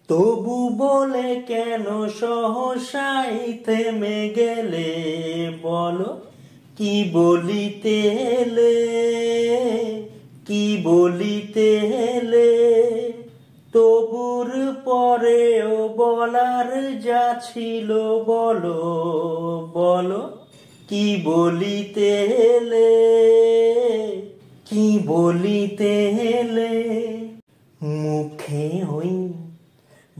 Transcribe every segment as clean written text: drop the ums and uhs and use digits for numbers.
তবু বলে কেন সহসাই থেমে গেলে বলো, কি বলিতে এলে, কি বলিতে এলে? তবুর পরেও বলার যা ছিল বলো, বলো, কি বলিতে এলে, কি বলিতে এলে? মুখে হই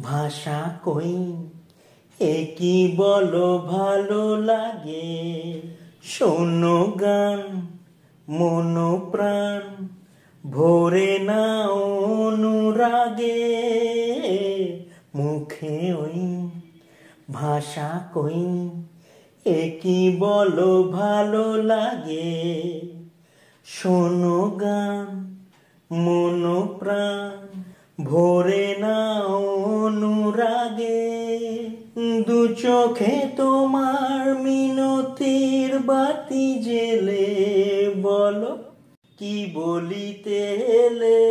ভাষা কই, এ কি বলো ভালো লাগে? শোনো গান মন প্রাণ ভরে না অনুরাগে। মুখে ওই ভাষা কই, এ কি বলো ভালো লাগে? শোনো গান মন প্রাণ ভরে না অনুরাগে। দু চোখে তোমার মিনতির বাতি জেলে বলো, কি বলিতে এলে,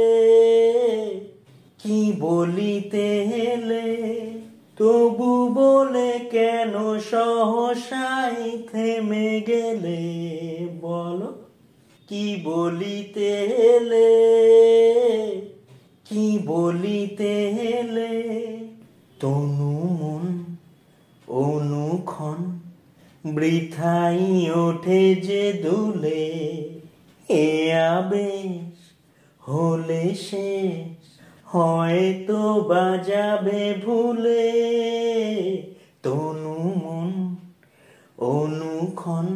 কি বলিতে এলে? তবু বলে কেন সহসাই থেমে গেলে বলো, কি বলিতে এলে, কি বলিতে এলে? তনু মন অনুক্ষণ বৃথাই ওঠে যে দুলে, এ আবেশ হলে শেষ হয়তো বাজাবে ভুলে। তনু মন অনুক্ষণ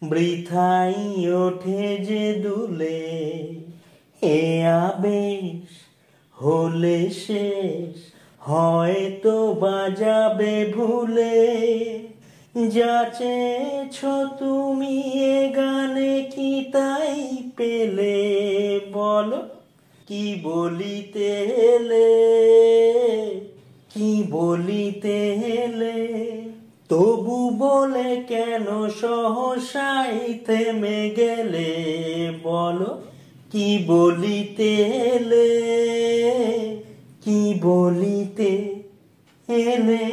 বৃথাই ওঠে যে দুলে, এ আবেশ হলে শেষ হয়তো বাজাবে ভুলে। যা চেয়েছ তুমি এ গানে কি তাই পেলে বলো, কি বলিতে এলে, কি বলিতে এলে? তবু বলে কেন সহসাই থেমে গেলে বলো, কি বলিতে এলে, কি বলিতে এলে?